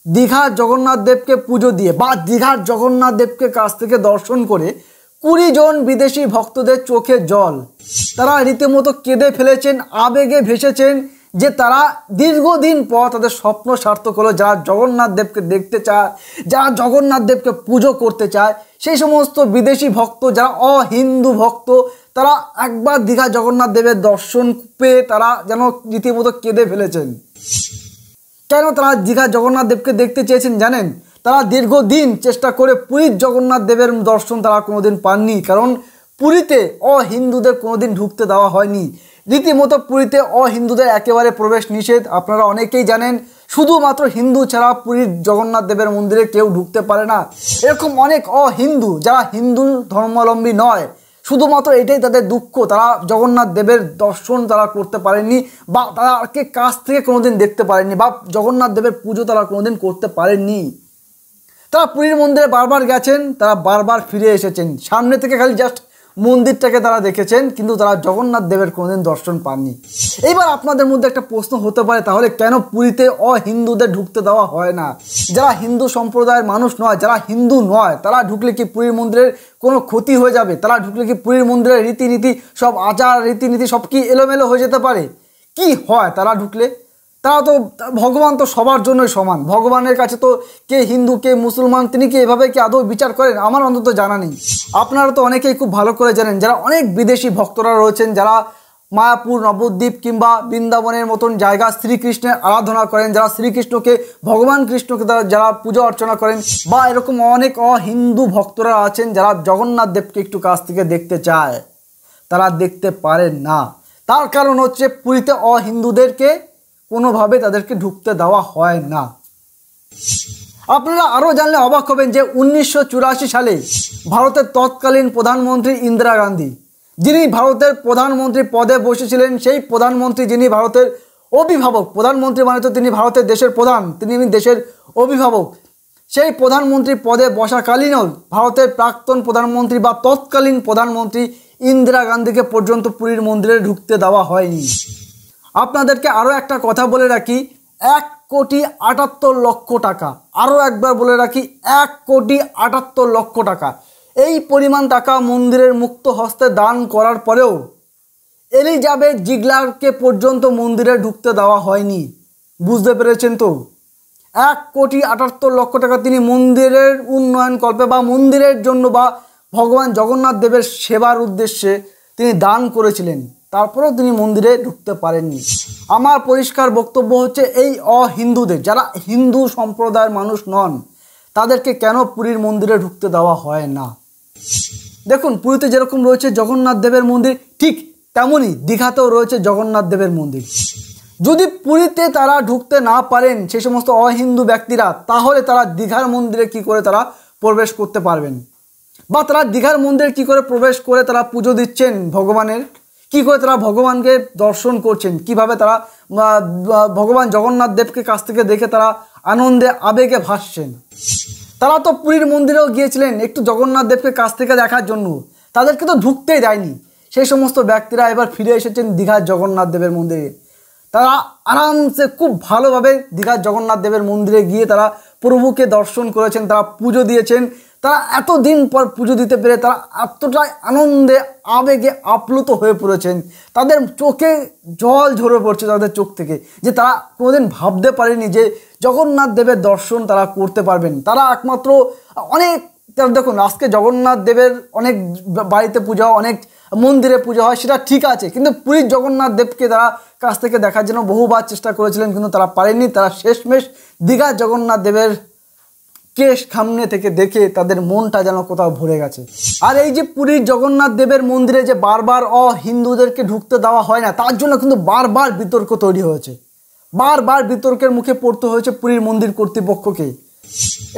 দীঘার জগন্নাথ দেবকে পুজো দিয়ে বা দীঘার জগন্নাথ দেবকে কাছ থেকে দর্শন করে 20 জন বিদেশি ভক্তদের চোখে জল, তারা রীতিমতো কেঁদে ফেলেছেন, আবেগে ভেসেছেন যে তারা দীর্ঘদিন পর তাদের স্বপ্ন সার্থক হলো। যারা জগন্নাথ দেবকে দেখতে চায়, যারা জগন্নাথ দেবকে পুজো করতে চায়, সেই সমস্ত বিদেশি ভক্ত যারা অহিন্দু ভক্ত, তারা একবার দীঘা জগন্নাথ দেবের দর্শন পেয়ে তারা যেন রীতিমতো কেঁদে ফেলেছেন। কেন তারা দীঘা জগন্নাথ দেবকে দেখতে চেয়েছেন জানেন? তারা দীর্ঘদিন চেষ্টা করে পুরীর জগন্নাথ দেবের দর্শন তারা কোনোদিন পাননি, কারণ পুরীতে অহিন্দুদের কোনোদিন ঢুকতে দেওয়া হয়নি। রীতিমতো পুরীতে অহিন্দুদের একেবারে প্রবেশ নিষেধ, আপনারা অনেকেই জানেন। শুধুমাত্র হিন্দু ছাড়া পুরীর জগন্নাথ দেবের মন্দিরে কেউ ঢুকতে পারে না। এরকম অনেক অহিন্দু যারা হিন্দু ধর্মাবলম্বী নয়, শুধুমাত্র এটাই তাদের দুঃখ, তারা জগন্নাথ দেবের দর্শন তারা করতে পারেননি বা তারাকে কাছ থেকে কোনোদিন দেখতে পারেননি বা জগন্নাথ দেবের পুজো তারা কোনোদিন করতে পারেননি। তারা পুরীর মন্দিরে বারবার গেছেন, তারা বারবার ফিরে এসেছেন, সামনে থেকে খালি জাস্ট মন্দিরটাকে তারা দেখেছেন, কিন্তু তারা জগন্নাথ দেবের কোনোদিন দর্শন পাননি। এইবার আপনাদের মধ্যে একটা প্রশ্ন হতে পারে, তাহলে কেন পুরীতে অহিন্দুদের ঢুকতে দেওয়া হয় না? যারা হিন্দু সম্প্রদায়ের মানুষ নয়, যারা হিন্দু নয়, তারা ঢুকলে কি পুরীর মন্দিরের কোনো ক্ষতি হয়ে যাবে? তারা ঢুকলে কি পুরীর মন্দিরের রীতিনীতি, সব আচার রীতিনীতি সব কি এলোমেলো হয়ে যেতে পারে? কি হয় তারা ঢুকলে? তারা তো, ভগবান তো সবার জন্যই সমান। ভগবানের কাছে তো কে হিন্দু কে মুসলমান, তিনি কি এভাবে কি আদৌ বিচার করেন? আমার অন্তত জানা নেই। আপনারা তো অনেকেই খুব ভালো করে জানেন, যারা অনেক বিদেশি ভক্তরা রয়েছেন, যারা মায়াপুর, নবদ্বীপ কিংবা বৃন্দাবনের মতন জায়গা শ্রীকৃষ্ণের আরাধনা করেন, যারা শ্রীকৃষ্ণকে, ভগবান কৃষ্ণকে যারা পূজা অর্চনা করেন, বা এরকম অনেক অহিন্দু ভক্তরা আছেন যারা জগন্নাথ দেবকে একটু কাছ থেকে দেখতে চায়, তারা দেখতে পারেন না। তার কারণ হচ্ছে পুরীতে অহিন্দুদেরকে কোনোভাবে তাদেরকে ঢুকতে দেওয়া হয় না। আপনারা আরও জানলে অবাক হবেন যে 1984 সালে ভারতের তৎকালীন প্রধানমন্ত্রী ইন্দিরা গান্ধী, যিনি ভারতের প্রধানমন্ত্রী পদে বসেছিলেন, সেই প্রধানমন্ত্রী যিনি ভারতের অভিভাবক, প্রধানমন্ত্রী মানে তো তিনি ভারতের দেশের প্রধান, তিনি দেশের অভিভাবক, সেই প্রধানমন্ত্রী পদে বসাকালীনও ভারতের প্রাক্তন প্রধানমন্ত্রী বা তৎকালীন প্রধানমন্ত্রী ইন্দিরা গান্ধীকে পর্যন্ত পুরীর মন্দিরে ঢুকতে দেওয়া হয়নি। আপনাদেরকে আরও একটা কথা বলে রাখি, 1,78,00,000 টাকা, আরও একবার বলে রাখি 1,78,00,000 টাকা, এই পরিমাণ টাকা মন্দিরের মুক্ত হস্তে দান করার পরেও এলিজাবেথ জিগলারকে পর্যন্ত মন্দিরে ঢুকতে দেওয়া হয়নি। বুঝতে পেরেছেন তো? 1,78,00,000 টাকা তিনি মন্দিরের উন্নয়ন কল্পে বা মন্দিরের জন্য বা ভগবান জগন্নাথ দেবের সেবার উদ্দেশ্যে তিনি দান করেছিলেন, তারপরেও তিনি মন্দিরে ঢুকতে পারেননি। আমার পরিষ্কার বক্তব্য হচ্ছে, এই অহিন্দুদের, যারা হিন্দু সম্প্রদায়ের মানুষ নন, তাদেরকে কেন পুরীর মন্দিরে ঢুকতে দেওয়া হয় না? দেখুন, পুরীতে যেরকম রয়েছে জগন্নাথ দেবের মন্দির, ঠিক তেমনই দীঘাতেও রয়েছে জগন্নাথ দেবের মন্দির। যদি পুরীতে তারা ঢুকতে না পারেন সেই সমস্ত অহিন্দু ব্যক্তিরা, তাহলে তারা দীঘার মন্দিরে কি করে তারা প্রবেশ করতে পারবেন? বা তারা দীঘার মন্দিরে কি করে প্রবেশ করে তারা পুজো দিচ্ছেন ভগবানের? কি করে তারা ভগবানকে দর্শন করছেন? কিভাবে তারা ভগবান জগন্নাথ দেবকে কাছ থেকে দেখে তারা আনন্দে আবেগে ভাসছেন? তারা তো পুরীর মন্দিরেও গিয়েছিলেন একটু জগন্নাথ দেবকে কাছ থেকে দেখার জন্য, তাদেরকে তো ঢুকতেই দেয়নি। সেই সমস্ত ব্যক্তিরা এবার ফিরে এসেছেন দীঘার জগন্নাথ দেবের মন্দিরে। তারা আরামসে খুব ভালোভাবে দীঘার জগন্নাথ দেবের মন্দিরে গিয়ে তারা প্রভুকে দর্শন করেছেন, তারা পুজো দিয়েছেন। তারা এতদিন পর পুজো দিতে পেরে তারা এতটাই আনন্দে আবেগে আপ্লুত হয়ে পড়েছেন, তাদের চোখে জল ঝরে পড়ছে তাদের চোখ থেকে, যে তারা কোনোদিন ভাবতে পারেনি যে জগন্নাথ দেবের দর্শন তারা করতে পারবেন। তারা একমাত্র অনেক, দেখুন আজকে জগন্নাথ দেবের অনেক বাড়িতে পূজা, অনেক মন্দিরে পুজো হয়, সেটা ঠিক আছে, কিন্তু পুরীর জগন্নাথ দেবকে তারা কাছ থেকে দেখার জন্য বহুবার চেষ্টা করেছিলেন, কিন্তু তারা পারেননি। তারা শেষমেশ দীঘার জগন্নাথ দেবের কেশ সামনে থেকে দেখে তাদের মনটা যেন কোথাও ভরে গেছে। আর এই যে পুরীর জগন্নাথ দেবের মন্দিরে যে বারবার অহিন্দুদেরকে ঢুকতে দেওয়া হয় না, তার জন্য কিন্তু বারবার বিতর্ক তৈরি হয়েছে, বারবার বিতর্কের মুখে পড়তে হয়েছে পুরীর মন্দির কর্তৃপক্ষকে।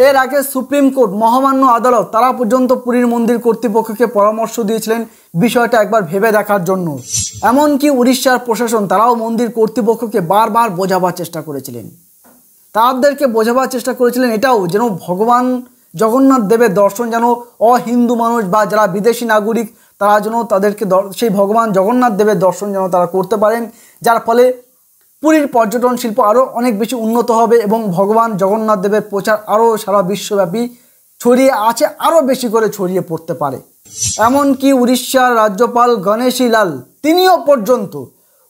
এর আগে সুপ্রিম কোর্ট, মহামান্য আদালত, তারা পর্যন্ত পুরীর মন্দির কর্তৃপক্ষকে পরামর্শ দিয়েছিলেন বিষয়টা একবার ভেবে দেখার জন্য। এমনকি উড়িষ্যার প্রশাসন, তারাও মন্দির কর্তৃপক্ষকে বারবার বোঝাবার চেষ্টা করেছিলেন, তাদেরকে বোঝাবার চেষ্টা করেছিলেন এটাও যেন ভগবান জগন্নাথ দেবের দর্শন যেন অহিন্দু মানুষ বা যারা বিদেশি নাগরিক তারা যেন তাদেরকে সেই ভগবান জগন্নাথ দেবের দর্শন যেন তারা করতে পারেন, যার ফলে পুরীর পর্যটন শিল্প আরও অনেক বেশি উন্নত হবে এবং ভগবান জগন্নাথ দেবের প্রচার আরও সারা বিশ্বব্যাপী ছড়িয়ে আছে, আরও বেশি করে ছড়িয়ে পড়তে পারে। এমনকি উড়িষ্যার রাজ্যপাল গণেশী লাল তিনিও পর্যন্ত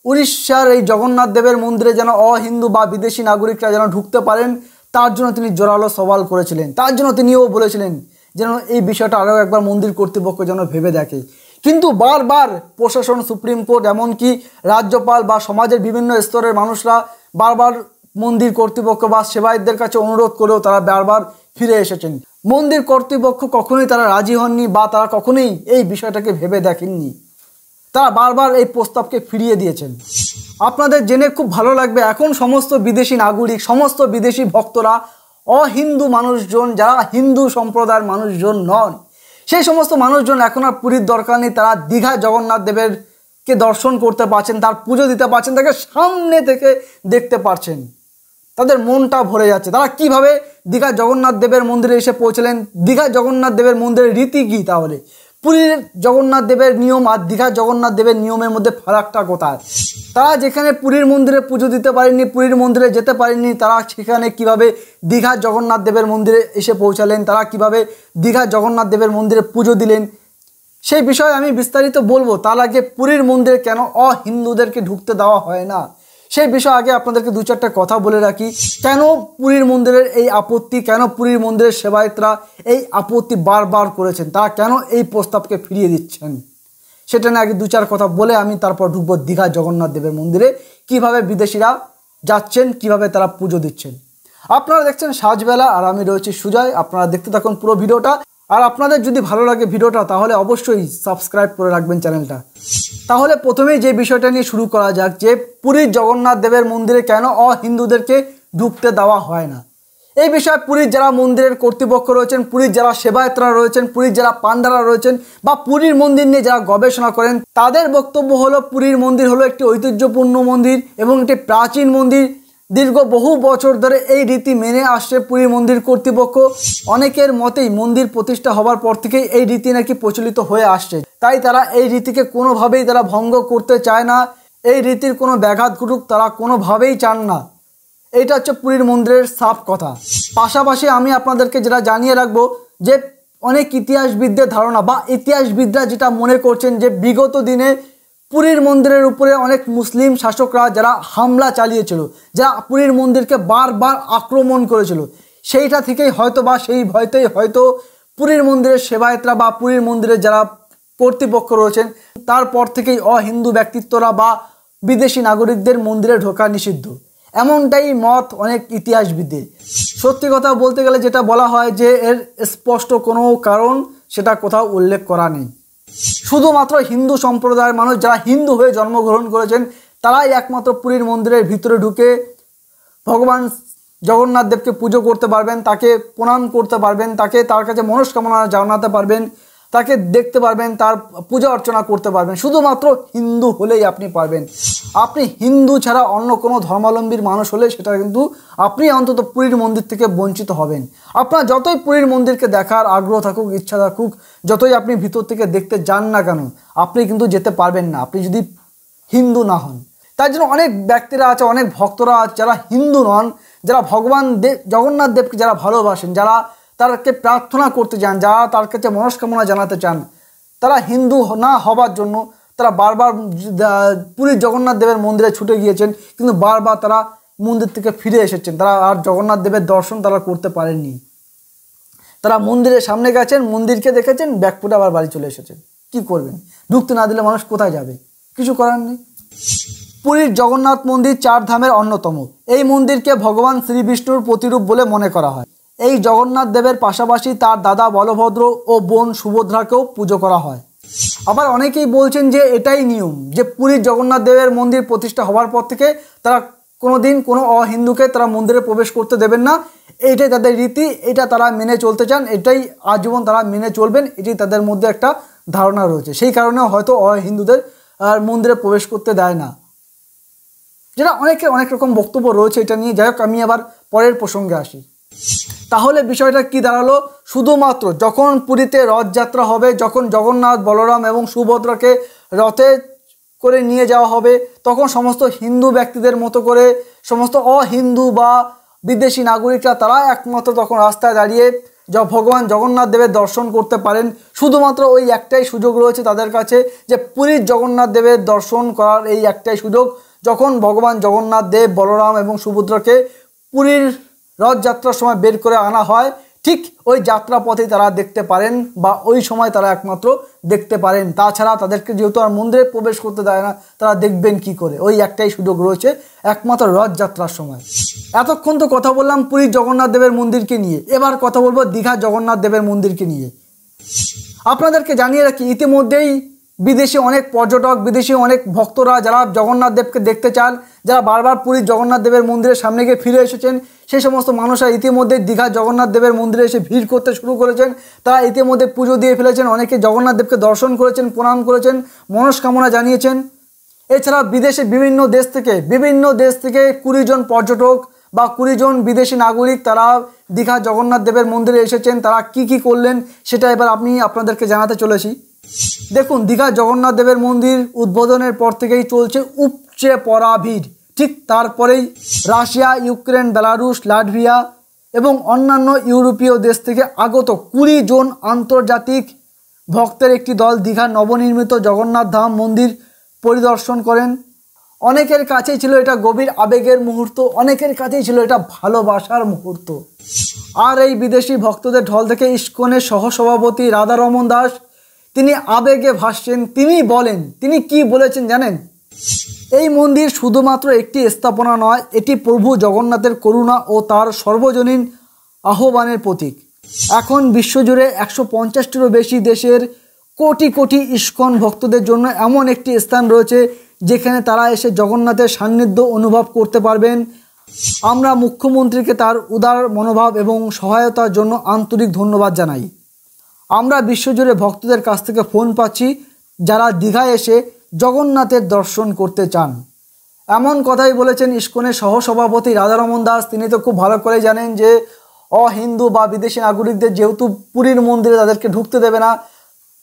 উড়িষ্যার এই জগন্নাথ দেবের মন্দিরে যেন অহিন্দু বা বিদেশি নাগরিকরা যেন ঢুকতে পারেন তার জন্য তিনি জোরালো সওয়াল করেছিলেন। তার জন্য তিনিও বলেছিলেন যেন এই বিষয়টা আরও একবার মন্দির কর্তৃপক্ষ যেন ভেবে দেখে। কিন্তু বারবার প্রশাসন, সুপ্রিম কোর্ট, এমনকি রাজ্যপাল বা সমাজের বিভিন্ন স্তরের মানুষরা বারবার মন্দির কর্তৃপক্ষ বা সেবায়তদের কাছে অনুরোধ করেও তারা বারবার ফিরে এসেছেন। মন্দির কর্তৃপক্ষ কখনোই তারা রাজি হননি বা তারা কখনোই এই বিষয়টাকে ভেবে দেখেননি। তারা বারবার এই প্রস্তাবকে ফিরিয়ে দিয়েছেন। আপনাদের জেনে খুব ভালো লাগবে, এখন সমস্ত বিদেশি নাগরিক, সমস্ত বিদেশি ভক্তরা, অহিন্দু মানুষজন যারা হিন্দু সম্প্রদায়ের মানুষজন নন, সেই সমস্ত মানুষজন এখন আর পুরীর দরকার নেই। তারা দীঘা জগন্নাথ দেবেরকে দর্শন করতে পারছেন, তার পুজো দিতে পারছেন, তাকে সামনে থেকে দেখতে পারছেন। তাদের মনটা ভরে যাচ্ছে। তারা কিভাবে দীঘা জগন্নাথ দেবের মন্দিরে এসে পৌঁছলেন, দীঘা জগন্নাথ দেবের মন্দিরের রীতি কী, তাহলে পুরীর জগন্নাথ দেবের নিয়ম আর দীঘা জগন্নাথ দেবের নিয়মের মধ্যে ফারাকটা কোথায়? তারা যেখানে পুরীর মন্দিরে পুজো দিতে পারেননি, পুরীর মন্দিরে যেতে পারেননি, তারা সেখানে কিভাবে দীঘা জগন্নাথ দেবের মন্দিরে এসে পৌঁছালেন, তারা কিভাবে দীঘা জগন্নাথ দেবের মন্দিরে পুজো দিলেন, সেই বিষয়ে আমি বিস্তারিত বলবো। তার আগে পুরীর মন্দিরে কেন অহিন্দুদেরকে ঢুকতে দেওয়া হয় না সেই বিষয়ে আগে আপনাদেরকে দু চারটা কথা বলে রাখি। কেন পুরীর মন্দিরের এই আপত্তি, কেন পুরীর মন্দিরের সেবায়তরা এই আপত্তি বারবার করেছেন, তারা কেন এই প্রস্তাবকে ফিরিয়ে দিচ্ছেন, সেটা নিয়ে আগে দু চার কথা বলে আমি তারপর ঢুকবো দীঘা জগন্নাথ দেবের মন্দিরে কিভাবে বিদেশিরা যাচ্ছেন, কিভাবে তারা পুজো দিচ্ছেন। আপনারা দেখছেন সাজবেলা আর আমি রয়েছি সুজয়। আপনারা দেখতে থাকুন পুরো ভিডিওটা। আর আপনাদের যদি ভালো লাগে ভিডিওটা তাহলে অবশ্যই সাবস্ক্রাইব করে রাখবেন চ্যানেলটা। তাহলে প্রথমেই যে বিষয়টা নিয়ে শুরু করা যাক যে পুরীর জগন্নাথ দেবের মন্দিরে কেন অহিন্দুদেরকে ঢুকতে দেওয়া হয় না। এই বিষয়ে পুরীর যারা মন্দিরের কর্তৃপক্ষ রয়েছেন, পুরীর যারা সেবায়তরা রয়েছেন, পুরীর যারা পান্ডারা রয়েছেন বা পুরীর মন্দির নিয়ে যারা গবেষণা করেন, তাদের বক্তব্য হলো পুরীর মন্দির হলো একটি ঐতিহ্যপূর্ণ মন্দির এবং একটি প্রাচীন মন্দির। দীর্ঘ বহু বছর ধরে এই রীতি মেনে আসছে পুরীর মন্দির কর্তৃপক্ষ। অনেকের মতেই মন্দির প্রতিষ্ঠা হবার পর থেকেই এই রীতি নাকি প্রচলিত হয়ে আসছে, তাই তারা এই রীতিকে কোনোভাবেই তারা ভঙ্গ করতে চায় না। এই রীতির কোনো ব্যাঘাত ঘটুক তারা কোনোভাবেই চান না। এইটা হচ্ছে পুরীর মন্দিরের সাফ কথা। পাশাপাশি আমি আপনাদেরকে যেটা জানিয়ে রাখবো যে অনেক ইতিহাসবিদদের ধারণা বা ইতিহাসবিদরা যেটা মনে করছেন যে বিগত দিনে পুরীর মন্দিরের উপরে অনেক মুসলিম শাসকরা যারা হামলা চালিয়েছিল, যারা পুরীর মন্দিরকে বারবার আক্রমণ করেছিল, সেইটা থেকেই হয়তো বা সেই ভয়তেই হয়তো পুরীর মন্দিরের সেবায়তরা বা পুরীর মন্দিরের যারা কর্তৃপক্ষ রয়েছেন তারপর থেকেই অহিন্দু ব্যক্তিত্বরা বা বিদেশি নাগরিকদের মন্দিরে ঢোকা নিষিদ্ধ, এমনটাই মত অনেক ইতিহাসবিদদের। সত্যি কথা বলতে গেলে যেটা বলা হয় যে এর স্পষ্ট কোনো কারণ সেটা কোথাও উল্লেখ করা নেই। শুধুমাত্র হিন্দু সম্প্রদায়ের মানুষ যারা হিন্দু হয়ে জন্মগ্রহণ করেছেন তারাই একমাত্র পুরীর মন্দিরের ভিতরে ঢুকে ভগবান জগন্নাথ দেবকে পুজো করতে পারবেন, তাকে প্রণাম করতে পারবেন, তার কাছে মনস্কামনা জানাতে পারবেন, তাকে দেখতে পারবেন, তার পূজা অর্চনা করতে পারবেন। শুধুমাত্র হিন্দু হলেই আপনি পারবেন। আপনি হিন্দু ছাড়া অন্য কোনো ধর্মাবলম্বীর মানুষ হলে সেটা কিন্তু আপনি অন্তত পুরীর মন্দির থেকে বঞ্চিত হবেন। আপনার যতই পুরীর মন্দিরকে দেখার আগ্রহ থাকুক, ইচ্ছা থাকুক, যতই আপনি ভিতর থেকে দেখতে যান না কেন, আপনি কিন্তু যেতে পারবেন না আপনি যদি হিন্দু না হন। তাই জন্য অনেক ব্যক্তিরা আছে, অনেক ভক্তরা আছে যারা হিন্দু নন, যারা ভগবান জগন্নাথ দেবকে যারা ভালোবাসেন, যারা তারকে প্রার্থনা করতে চান, যারা তার কাছে মনস্কামনা জানাতে চান, তারা হিন্দু না হবার জন্য তারা বারবার পুরীর জগন্নাথ দেবের মন্দিরে ছুটে গিয়েছেন, কিন্তু বারবার তারা মন্দির থেকে ফিরে এসেছেন। তারা আর জগন্নাথ দেবের দর্শন তারা করতে পারেননি। তারা মন্দিরের সামনে গেছেন, মন্দিরকে দেখেছেন, ব্যাকফুটে আবার বাড়ি চলে এসেছেন। কি করবেন? ঢুকতে না দিলে মানুষ কোথায় যাবে? কিছু করার নেই। পুরীর জগন্নাথ মন্দির 4 ধামের অন্যতম। এই মন্দিরকে ভগবান শ্রী বিষ্ণুর প্রতিরূপ বলে মনে করা হয়। এই জগন্নাথ দেবের পাশাপাশি তার দাদা বলভদ্র ও বোন সুভদ্রাকেও পুজো করা হয়। আবার অনেকেই বলছেন যে এটাই নিয়ম যে পুরীর জগন্নাথ দেবের মন্দির প্রতিষ্ঠা হওয়ার পর থেকে তারা কোনোদিন কোনো অহিন্দুকে তারা মন্দিরে প্রবেশ করতে দেবেন না। এইটাই তাদের রীতি, এটা তারা মেনে চলতে চান, এটাই আজীবন তারা মেনে চলবেন, এটাই তাদের মধ্যে একটা ধারণা রয়েছে। সেই কারণে হয়তো অহিন্দুদের মন্দিরে প্রবেশ করতে দেয় না, যেটা অনেক রকম বক্তব্য রয়েছে এটা নিয়ে। যাই হোক, আমি আবার পরের প্রসঙ্গে আসি। তাহলে বিষয়টা কি দাঁড়ালো? শুধুমাত্র যখন পুরীতে রথযাত্রা হবে, যখন জগন্নাথ, বলরাম এবং সুভদ্রাকে রথে করে নিয়ে যাওয়া হবে, তখন সমস্ত হিন্দু ব্যক্তিদের মতো করে সমস্ত অহিন্দু বা বিদেশি নাগরিকরা তারা একমাত্র তখন রাস্তায় দাঁড়িয়ে ভগবান জগন্নাথ দেবের দর্শন করতে পারেন। শুধুমাত্র ওই একটাই সুযোগ রয়েছে তাদের কাছে, যে পুরীর জগন্নাথ দেবের দর্শন করার এই একটাই সুযোগ। যখন ভগবান জগন্নাথ দেব, বলরাম এবং সুভদ্রাকে পুরীর রথযাত্রার সময় বের করে আনা হয়, ঠিক ওই যাত্রাপথে তারা দেখতে পারেন বা ওই সময় তারা একমাত্র দেখতে পারেন। তাছাড়া তাদেরকে যেহেতু আর মন্দিরে প্রবেশ করতে দেয় না, তারা দেখবেন কি করে? ওই একটাই সুযোগ রয়েছে একমাত্র রথযাত্রার সময়। এতক্ষণ তো কথা বললাম পুরীর জগন্নাথ দেবের মন্দিরকে নিয়ে, এবার কথা বলবো দীঘার জগন্নাথ দেবের মন্দিরকে নিয়ে। আপনাদেরকে জানিয়ে রাখি, ইতিমধ্যেই বিদেশি অনেক পর্যটক, বিদেশি অনেক ভক্তরা যারা জগন্নাথ দেবকে দেখতে চান, যারা বারবার পুরীর জগন্নাথ দেবের মন্দিরের সামনে গিয়ে ফিরে এসেছেন, সেই সমস্ত মানুষরা ইতিমধ্যে দীঘার জগন্নাথ দেবের মন্দিরে এসে ভিড় করতে শুরু করেছেন। তারা ইতিমধ্যে পুজো দিয়ে ফেলেছেন, অনেকে জগন্নাথ দেবকে দর্শন করেছেন, প্রণাম করেছেন, মনস্কামনা জানিয়েছেন। এছাড়া বিদেশে বিভিন্ন দেশ থেকে 20 জন পর্যটক বা 20 জন বিদেশি নাগরিক তারা দীঘা জগন্নাথ দেবের মন্দিরে এসেছেন। তারা কি কি করলেন সেটা এবার আমি আপনাদেরকে জানাতে চলেছি। দেখুন, দীঘা জগন্নাথ দেবের মন্দির উদ্বোধনের পর থেকেই চলছে উপচে পড়া ভিড়। ঠিক তারপরেই রাশিয়া, ইউক্রেন, বেলারুশ, লাটভিয়া এবং অন্যান্য ইউরোপীয় দেশ থেকে আগত 20 জন আন্তর্জাতিক ভক্তের একটি দল দীঘার নবনির্মিত জগন্নাথ ধাম মন্দির পরিদর্শন করেন। অনেকের কাছেই ছিল এটা গভীর আবেগের মুহূর্ত, অনেকের কাছেই ছিল এটা ভালোবাসার মুহূর্ত। আর এই বিদেশি ভক্তদের ঢল থেকে ইস্কনের সহসভাপতি রাধারমন দাস তিনি আবেগে ভাসছেন। তিনি কি বলেছেন জানেন? এই মন্দির শুধুমাত্র একটি স্থাপনা নয়, এটি প্রভু জগন্নাথের করুণা ও তার সর্বজনীন আহ্বানের প্রতীক। এখন বিশ্বজুড়ে 150টিরও বেশি দেশের কোটি কোটি ইস্কন ভক্তদের জন্য এমন একটি স্থান রয়েছে যেখানে তারা এসে জগন্নাথের সান্নিধ্য অনুভব করতে পারবেন। আমরা মুখ্যমন্ত্রীকে তার উদার মনোভাব এবং সহায়তার জন্য আন্তরিক ধন্যবাদ জানাই। আমরা বিশ্বজুড়ে ভক্তদের কাছ থেকে ফোন পাচ্ছি যারা দীঘায় এসে জগন্নাথের দর্শন করতে চান। এমন কথাই বলেছেন ইস্কনের সহসভাপতি রাধারমন দাস। তিনি তো খুব ভালো করে জানেন যে অহিন্দু বা বিদেশি নাগরিকদের যেহেতু পুরীর মন্দিরে তাদেরকে ঢুকতে দেবে না,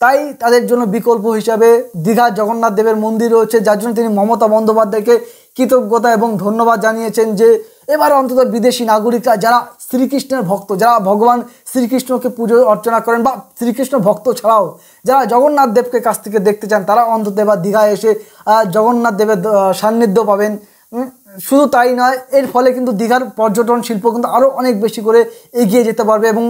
তাই তাদের জন্য বিকল্প হিসাবে দীঘার জগন্নাথ দেবের মন্দির রয়েছে, যার জন্য তিনি মমতা বন্দ্যোপাধ্যায়কে কৃতজ্ঞতা এবং ধন্যবাদ জানিয়েছেন যে এবার অন্তত বিদেশি নাগরিকরা যারা শ্রীকৃষ্ণের ভক্ত, যারা ভগবান শ্রীকৃষ্ণকে পুজো অর্চনা করেন বা শ্রীকৃষ্ণ ভক্ত ছাড়াও যারা জগন্নাথ দেবকে কাছ থেকে দেখতে চান, তারা অন্তত এবার দীঘায় এসে জগন্নাথ দেবের সান্নিধ্য পাবেন। শুধু তাই নয়, এর ফলে কিন্তু দীঘার পর্যটন শিল্প কিন্তু আরও অনেক বেশি করে এগিয়ে যেতে পারবে এবং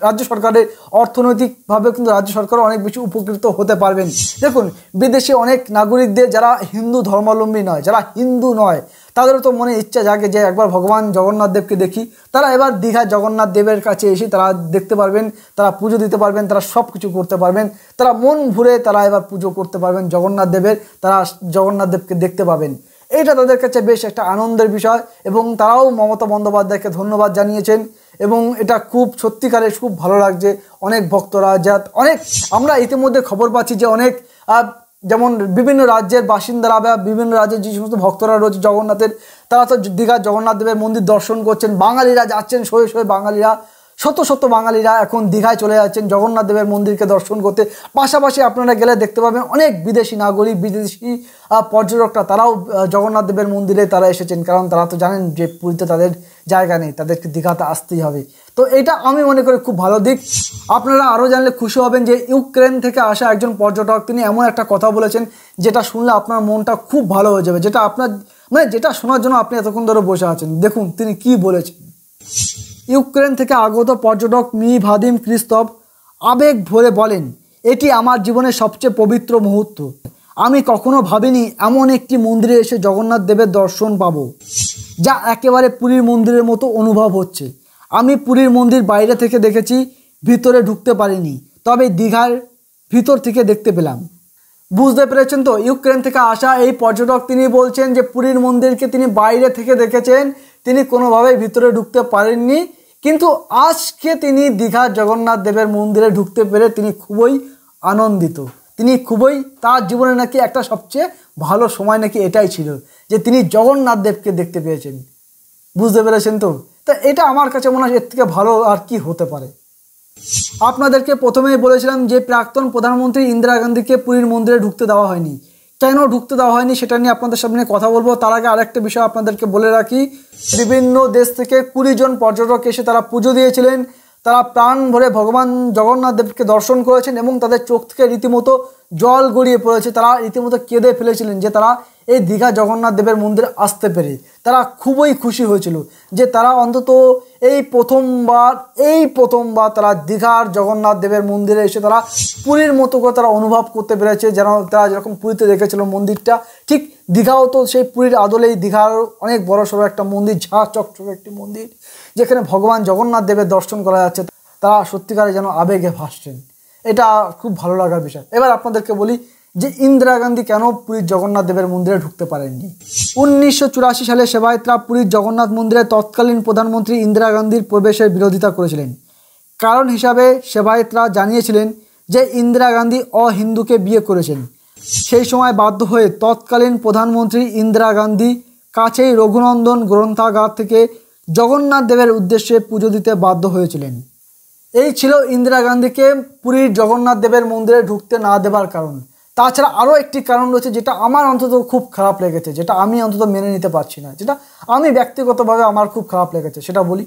রাজ্য সরকারের অর্থনৈতিকভাবে কিন্তু রাজ্য সরকারও অনেক বেশি উপকৃত হতে পারবেন। দেখুন, বিদেশে অনেক নাগরিকদের যারা হিন্দু ধর্মাবলম্বী নয়, যারা হিন্দু নয়, তাদেরও তো মনে ইচ্ছা জাগে যে একবার ভগবান জগন্নাথ দেবকে দেখি। তারা এবার দীঘা জগন্নাথ দেবের কাছে এসে তারা দেখতে পারবেন, তারা পুজো দিতে পারবেন, তারা সব কিছু করতে পারবেন, তারা মন ভরে তারা এবার পুজো করতে পারবেন জগন্নাথ দেবের, তারা জগন্নাথ দেবকে দেখতে পাবেন। এটা তাদের কাছে বেশ একটা আনন্দের বিষয় এবং তারাও মমতা বন্দ্যোপাধ্যায়কে ধন্যবাদ জানিয়েছেন এবং এটা খুব সত্যিকারের খুব ভালো লাগছে। অনেক ভক্তরা আমরা ইতিমধ্যে খবর পাচ্ছি যে অনেক যেমন বিভিন্ন রাজ্যের বাসিন্দারা বা বিভিন্ন রাজ্যের যে সমস্ত ভক্তরা রয়েছে জগন্নাথের, তারা তো দীঘার জগন্নাথ দেবের মন্দির দর্শন করছেন। বাঙালিরা যাচ্ছেন, শয়ে বাঙালিরা, শত বাঙালিরা এখন দীঘায় চলে যাচ্ছেন জগন্নাথ দেবের মন্দিরকে দর্শন করতে। পাশাপাশি আপনারা গেলে দেখতে পাবেন অনেক বিদেশি নাগরিক, বিদেশি পর্যটকরা তারাও জগন্নাথ দেবের মন্দিরে তারা এসেছেন, কারণ তারা তো জানেন যে পুরীতে তাদের জায়গা নেই, তাদেরকে দীঘাতে আসতেই হবে। তো এটা আমি মনে করি খুব ভালো দিক। আপনারা আরও জানলে খুশি হবেন যে ইউক্রেন থেকে আসা একজন পর্যটক তিনি এমন একটা কথা বলেছেন যেটা শুনলে আপনার মনটা খুব ভালো হয়ে যাবে, যেটা আপনার যেটা শোনার জন্য আপনি এতক্ষণ ধরে বসে আছেন। দেখুন তিনি কি বলেছেন। ইউক্রেন থেকে আগত পর্যটক ভাদিম ক্রিস্তভ আবেগ ভরে বলেন, এটি আমার জীবনের সবচেয়ে পবিত্র মুহূর্ত। আমি কখনো ভাবিনি এমন একটি মন্দিরে এসে জগন্নাথ দেবের দর্শন পাবো, যা একেবারে পুরীর মন্দিরের মতো অনুভব হচ্ছে। আমি পুরীর মন্দির বাইরে থেকে দেখেছি, ভিতরে ঢুকতে পারিনি, তবে দীঘার ভিতর থেকে দেখতে পেলাম। বুঝতে পেরেছেন তো? ইউক্রেন থেকে আসা এই পর্যটক তিনি বলছেন যে পুরীর মন্দিরকে তিনি বাইরে থেকে দেখেছেন, তিনি কোনোভাবেই ভিতরে ঢুকতে পারেননি, কিন্তু আজকে তিনি দীঘার জগন্নাথ দেবের মন্দিরে ঢুকতে পেরে তিনি খুবই আনন্দিত। তিনি খুবই, তার জীবনে নাকি একটা সবচেয়ে ভালো সময় নাকি এটাই ছিল যে তিনি জগন্নাথ দেবকে দেখতে পেয়েছেন। বুঝতে পেরেছেন তো? তা এটা আমার কাছে মনে হয় এর থেকে ভালো আর কি হতে পারে। আপনাদেরকে প্রথমেই বলেছিলাম যে প্রাক্তন প্রধানমন্ত্রী ইন্দিরা গান্ধীকে পুরীর মন্দিরে ঢুকতে দেওয়া হয়নি, কেন ঢুকতে দেওয়া হয়নি সেটা নিয়ে আপনাদের সামনে কথা বলবো। তার আগে আরেকটা বিষয় আপনাদেরকে বলে রাখি, বিভিন্ন দেশ থেকে 20 জন পর্যটক এসে তারা পুজো দিয়েছিলেন। তারা প্রাণ ভরে ভগবান জগন্নাথ দেবকে দর্শন করেছেন এবং তাদের চোখ থেকে রীতিমতো জল গড়িয়ে পড়েছে। তারা রীতিমতো কেঁদে ফেলেছিলেন যে তারা এই দীঘা জগন্নাথ দেবের মন্দিরে আসতে পেরে তারা খুবই খুশি হয়েছিল, যে তারা অন্তত এই প্রথমবার তারা দীঘার জগন্নাথ দেবের মন্দিরে এসে তারা পুরীর মতো করে তারা অনুভব করতে পেরেছে। যেন তারা যেরকম পুরীতে দেখেছিল মন্দিরটা, ঠিক দীঘাও তো সেই পুরীর আদলেই দীঘার অনেক বড় সড়ো একটা মন্দির, ঝাঁ চকচকে একটি মন্দির যেখানে ভগবান জগন্নাথ দেবের দর্শন করা যাচ্ছে। তারা সত্যিকারে যেন আবেগে ভাসছেন, এটা খুব ভালো লাগার বিষয়। এবার আপনাদেরকে বলি যে ইন্দিরা গান্ধী কেন পুরীর জগন্নাথ দেবের মন্দিরে ঢুকতে পারেননি। 1984 সালে সেবায়েতরা পুরীর জগন্নাথ মন্দিরে তৎকালীন প্রধানমন্ত্রী ইন্দিরা গান্ধীর প্রবেশের বিরোধিতা করেছিলেন। কারণ হিসাবে সেবায়েতরা জানিয়েছিলেন যে ইন্দিরা গান্ধী অহিন্দুকে বিয়ে করেছেন। সেই সময় বাধ্য হয়ে তৎকালীন প্রধানমন্ত্রী ইন্দিরা গান্ধী কাছেই রঘুনন্দন গ্রন্থাগার থেকে জগন্নাথ দেবের উদ্দেশ্যে পুজো দিতে বাধ্য হয়েছিলেন। এই ছিল ইন্দিরা গান্ধীকে পুরীর জগন্নাথ দেবের মন্দিরে ঢুকতে না দেবার কারণ। তাছাড়া আরও একটি কারণ রয়েছে যেটা আমার অন্তত খুব খারাপ লেগেছে, যেটা আমি অন্তত মেনে নিতে পারছি না, যেটা আমি ব্যক্তিগতভাবে আমার খুব খারাপ লেগেছে, সেটা বলি।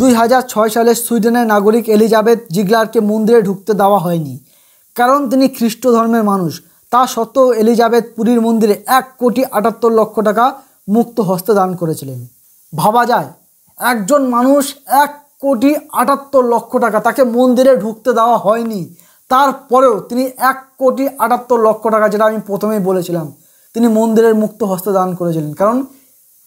2006 সালে সুইডেনের নাগরিক এলিজাবেথ জিগলারকে মন্দিরে ঢুকতে দেওয়া হয়নি, কারণ তিনি খ্রিস্ট ধর্মের মানুষ। তা সত্ত্বেও এলিজাবেথ পুরীর মন্দিরে 1,78,00,000 টাকা মুক্ত হস্তে দান করেছিলেন। ভাবা যায়, একজন মানুষ 1,78,00,000 টাকা, তাকে মন্দিরে ঢুকতে দেওয়া হয়নি, তারপরেও তিনি 1,78,00,000 টাকা, যেটা আমি প্রথমেই বলেছিলাম, তিনি মন্দিরের মুক্ত হস্তে দান করেছিলেন। কারণ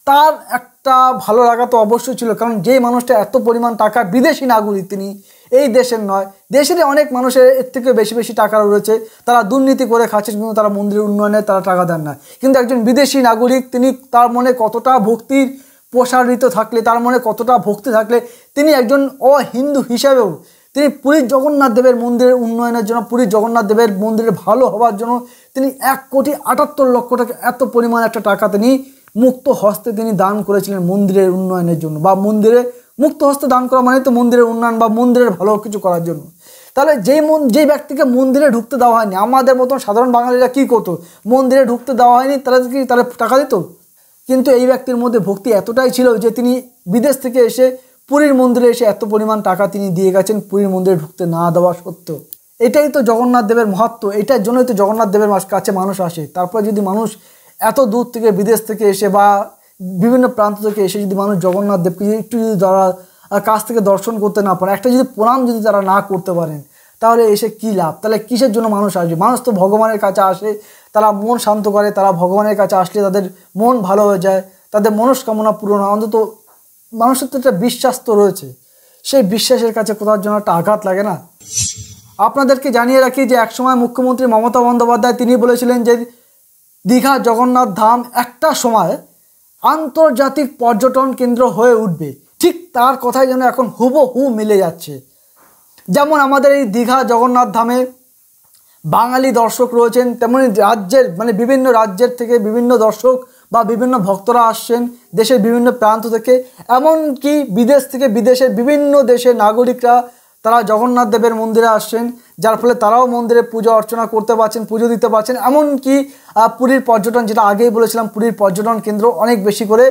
তার একটা ভালো লাগা তো অবশ্যই ছিল, কারণ যেই মানুষটা এত পরিমাণ টাকা, বিদেশি নাগরিক, তিনি এই দেশের নয়, দেশেরই অনেক মানুষের এর থেকে বেশি বেশি টাকা রয়েছে, তারা দুর্নীতি করে খাচ্ছেন কিন্তু তারা মন্দিরের উন্নয়নে তারা টাকা দেন না। কিন্তু একজন বিদেশি নাগরিক, তিনি তার মনে কতটা ভক্তির প্রসারিত থাকলে, তার মনে কতটা ভক্তি থাকলে, তিনি একজন অহিন্দু হিসাবেও তিনি পুরীর জগন্নাথ দেবের মন্দিরের উন্নয়নের জন্য, পুরীর জগন্নাথ দেবের মন্দিরের ভালো হওয়ার জন্য তিনি 1,78,00,000 টাকা, এত পরিমাণ একটা টাকা তিনি মুক্ত হস্তে তিনি দান করেছিলেন মন্দিরের উন্নয়নের জন্য। বা মন্দিরে মুক্ত হস্তে দান করা মানে তো মন্দিরের উন্নয়ন বা মন্দিরের ভালো কিছু করার জন্য। তাহলে যেই ব্যক্তিকে মন্দিরে ঢুকতে দেওয়া হয়নি, আমাদের মতন সাধারণ বাঙালিরা কী করতো, মন্দিরে ঢুকতে দেওয়া হয়নি, তারা কি তারা টাকা দিত? কিন্তু এই ব্যক্তির মধ্যে ভক্তি এতটাই ছিল যে তিনি বিদেশ থেকে এসে পুরীর মন্দিরে এসে এত পরিমাণ টাকা তিনি দিয়ে গেছেন পুরীর মন্দিরে ঢুকতে না দেওয়া সত্ত্বেও। এটাই তো জগন্নাথ দেবের মহত্ব, এটার জন্যই তো জগন্নাথ দেবের কাছে মানুষ আসে। তারপরে যদি মানুষ এত দূর থেকে, বিদেশ থেকে এসে বা বিভিন্ন প্রান্ত থেকে এসে যদি মানুষ জগন্নাথ দেবকে একটু যদি তারা কাছ থেকে দর্শন করতে না পারে, একটা যদি প্রণাম যদি তারা না করতে পারেন, তাহলে এসে কী লাভ? তাহলে কিসের জন্য মানুষ আসবে? মানুষ তো ভগবানের কাছে আসে, তারা মন শান্ত করে, তারা ভগবানের কাছে আসলে তাদের মন ভালো হয়ে যায়, তাদের মনস্কামনা পূরণ হয়। অন্তত মানুষের তো একটা বিশ্বাস তো রয়েছে, সেই বিশ্বাসের কাছে কোথাও জন্য একটা আঘাত লাগে না? আপনাদেরকে জানিয়ে রাখি যে একসময় মুখ্যমন্ত্রী মমতা বন্দ্যোপাধ্যায় তিনি বলেছিলেন যে দীঘা জগন্নাথ ধাম একটা সময় আন্তর্জাতিক পর্যটন কেন্দ্র হয়ে উঠবে। ঠিক তার কথাই যেন এখন হুবহু মিলে যাচ্ছে। যেমন আমাদের এই দীঘা জগন্নাথ ধামে বাঙালি দর্শক রয়েছেন, তেমনি রাজ্যের বিভিন্ন রাজ্যের থেকে বিভিন্ন দর্শক বা বিভিন্ন ভক্তরা আসছেন দেশের বিভিন্ন প্রান্ত থেকে। এমনকি বিদেশ থেকে, বিদেশের বিভিন্ন দেশের নাগরিকরা তারা জগন্নাথ দেবের মন্দিরে আসছেন, যার ফলে তারাও মন্দিরে পুজো অর্চনা করতে পারছেন, পুজো দিতে পারছেন। এমনকি পুরীর পর্যটন, যেটা আগেই বলেছিলাম, পুরীর পর্যটন কেন্দ্র অনেক বেশি করে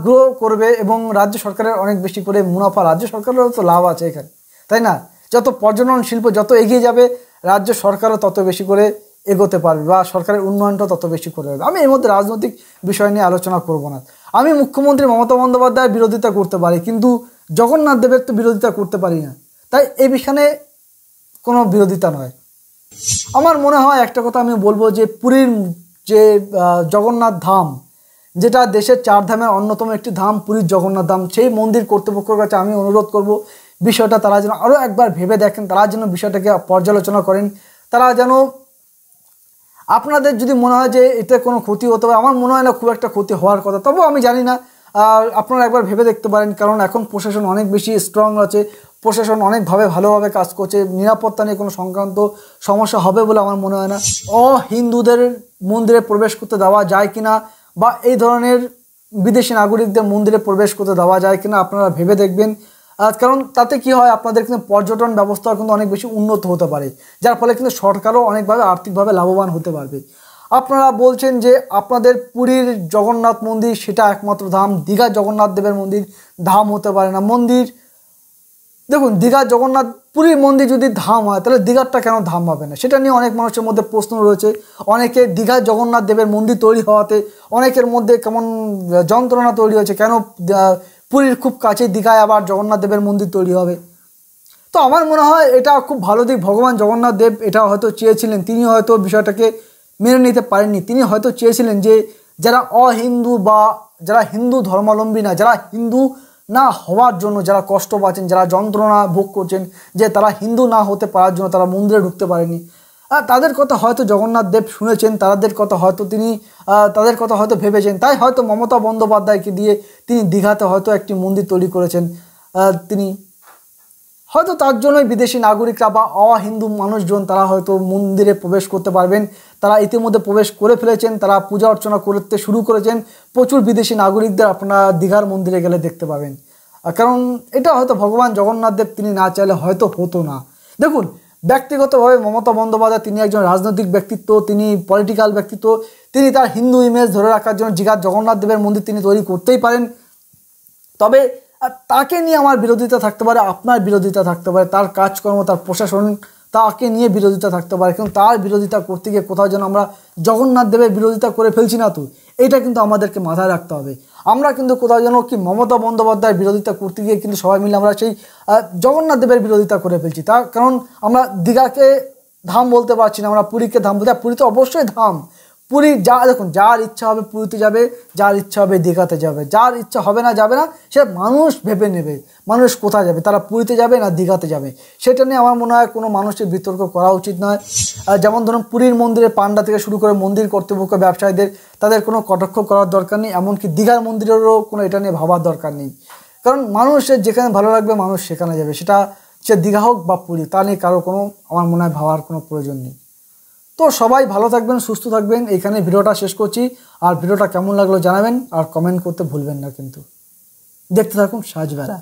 গ্রো করবে এবং রাজ্য সরকারের অনেক বেশি করে মুনাফা, রাজ্য সরকারেরও তো লাভ আছে এখানে, তাই না? যত পর্যটন শিল্প যত এগিয়ে যাবে, রাজ্য সরকারও তত বেশি করে এগোতে পারবে বা সরকারের উন্নয়নটা তত বেশি করে হবে। আমি এর মধ্যে রাজনৈতিক বিষয় নিয়ে আলোচনা করব না। আমি মুখ্যমন্ত্রী মমতা বন্দ্যোপাধ্যায়ের বিরোধিতা করতে পারি, কিন্তু জগন্নাথ দেবের তো বিরোধিতা করতে পারি না। তাই এই বিষয়ে কোনো বিরোধিতা নয়। আমার মনে হয় একটা কথা আমি বলবো যে পুরীর যে জগন্নাথ ধাম, যেটা দেশের 4 ধামের অন্যতম একটি ধাম পুরীর জগন্নাথ ধাম, সেই মন্দির কর্তৃপক্ষের কাছে আমি অনুরোধ করব বিষয়টা তারা যেন আরও একবার ভেবে দেখেন, তারা যেন বিষয়টাকে পর্যালোচনা করেন। তারা যেন, আপনাদের যদি মনে হয় যে এতে কোনো ক্ষতি হতে পারে, আমার মনে হয় না খুব একটা ক্ষতি হওয়ার কথা, তবুও আমি জানি না, আপনারা একবার ভেবে দেখতে পারেন। কারণ এখন প্রশাসন অনেক বেশি স্ট্রং আছে, প্রশাসন অনেকভাবে ভালোভাবে কাজ করছে, নিরাপত্তা নিয়ে কোনো সংক্রান্ত সমস্যা হবে বলে আমার মনে হয় না। অহিন্দুদের মন্দিরে প্রবেশ করতে দেওয়া যায় কিনা বা এই ধরনের বিদেশি নাগরিকদের মন্দিরে প্রবেশ করতে দেওয়া যায় কিনা আপনারা ভেবে দেখবেন। কারণ তাতে কি হয়, আপনাদের কিন্তু পর্যটন ব্যবস্থা কিন্তু অনেক বেশি উন্নত হতে পারে, যার ফলে কিন্তু সরকারও অনেকভাবে আর্থিকভাবে লাভবান হতে পারবে। আপনারা বলছেন যে আপনাদের পুরীর জগন্নাথ মন্দির সেটা একমাত্র ধাম, দীঘার জগন্নাথ দেবের মন্দির ধাম হতে পারে না। মন্দির দেখুন, দীঘার জগন্নাথ পুরীর মন্দির যদি ধাম হয় তাহলে দীঘারটা কেন ধাম হবে না, সেটা নিয়ে অনেক মানুষের মধ্যে প্রশ্ন রয়েছে। অনেকে দীঘার জগন্নাথ দেবের মন্দির তৈরি হওয়াতে অনেকের মধ্যে কেমন যন্ত্রণা তৈরি হয়েছে, কেন পুরীর খুব কাছে দীঘায় আবার জগন্নাথ দেবের মন্দির তৈরি হবে। তো আমার মনে হয় এটা খুব ভালো দিক। ভগবান জগন্নাথ দেব এটা হয়তো চেয়েছিলেন, তিনি হয়তো বিষয়টাকে মেনে নিতে পারেননি। তিনি হয়তো চেয়েছিলেন যে যারা অহিন্দু বা যারা হিন্দু ধর্মাবলম্বী না, যারা হিন্দু না হওয়ার জন্য যারা কষ্ট পাচ্ছেন, যারা যন্ত্রণা ভোগ করছেন, যে তারা হিন্দু না হতে পারার জন্য তারা মন্দিরে ঢুকতে পারেনি, তাদের কথা হয়তো জগন্নাথ দেব শুনেছেন, তাদের কথা হয়তো তিনি তাদের কথা হয়তো ভেবেছেন। তাই হয়তো মমতা বন্দ্যোপাধ্যায়কে দিয়ে তিনি দীঘাতে হয়তো একটি মন্দির তৈরি করেছেন। তিনি হয়তো তার জন্যই বিদেশি নাগরিকরা বা অহিন্দু মানুষজন তারা হয়তো মন্দিরে প্রবেশ করতে পারবেন। তারা ইতিমধ্যে প্রবেশ করে ফেলেছেন, তারা পূজা অর্চনা করতে শুরু করেছেন। প্রচুর বিদেশি নাগরিকদের আপনারা দীঘার মন্দিরে গেলে দেখতে পাবেন। কারণ এটা হয়তো ভগবান জগন্নাথ দেব তিনি না চাইলে হয়তো হতো না। দেখুন, ব্যক্তিগতভাবে মমতা বন্দ্যোপাধ্যায় তিনি একজন রাজনৈতিক ব্যক্তিত্ব, তিনি পলিটিক্যাল ব্যক্তিত্ব, তিনি তার হিন্দু ইমেজ ধরে রাখার জন্য দীঘার জগন্নাথ দেবের মন্দির তিনি তৈরি করতেই পারেন। তবে তাকে নিয়ে আমার বিরোধিতা থাকতে পারে, আপনার বিরোধিতা থাকতে পারে, তার কাজকর্ম, তার প্রশাসন, তাকে নিয়ে বিরোধিতা থাকতে পারে। কিন্তু তার বিরোধিতা করতে গিয়ে কোথাও যেন আমরা জগন্নাথ দেবের বিরোধিতা করে ফেলছি না তো, এটা কিন্তু আমাদেরকে মাথায় রাখতে হবে। আমরা কিন্তু কোথাও যেন কি মমতা বন্দ্যোপাধ্যায়ের বিরোধিতা করতে গিয়ে কিন্তু সবাই মিলে আমরা সেই জগন্নাথ দেবের বিরোধিতা করে ফেলছি। তার কারণ আমরা দীঘাকে ধাম বলতে পারছি না, আমরা পুরীকে ধাম বলতে। পুরী তো অবশ্যই ধাম। পুরী দেখুন, যার ইচ্ছা হবে পুরীতে যাবে, যার ইচ্ছা হবে দীঘাতে যাবে, যার ইচ্ছা হবে না যাবে না, সে মানুষ ভেবে নেবে মানুষ কোথায় যাবে, তারা পুরীতে যাবে না দীঘাতে যাবে। সেটা নিয়ে আমার মনে হয় কোনো মানুষের বিতর্ক করা উচিত নয়। যেমন ধরুন, পুরীর মন্দিরের পান্ডা থেকে শুরু করে মন্দির কর্তৃপক্ষ, ব্যবসায়ীদের, তাদের কোনো কটাক্ষ করার দরকার নেই। এমনকি দীঘার মন্দিরেরও কোনো এটা নিয়ে ভাবার দরকার নেই। কারণ মানুষের যেখানে ভালো লাগবে মানুষ সেখানে যাবে, সেটা সে দীঘা হোক বা পুরী, তা নিয়ে কারো কোনো আমার মনে হয় ভাবার কোনো প্রয়োজন নেই। তো সবাই ভালো থাকবেন, সুস্থ থাকবেন। এখানে ভিডিওটা শেষ করছি। আর ভিডিওটা কেমন লাগলো জানাবেন, আর কমেন্ট করতে ভুলবেন না কিন্তু। দেখতে থাকুন সাজবেলা।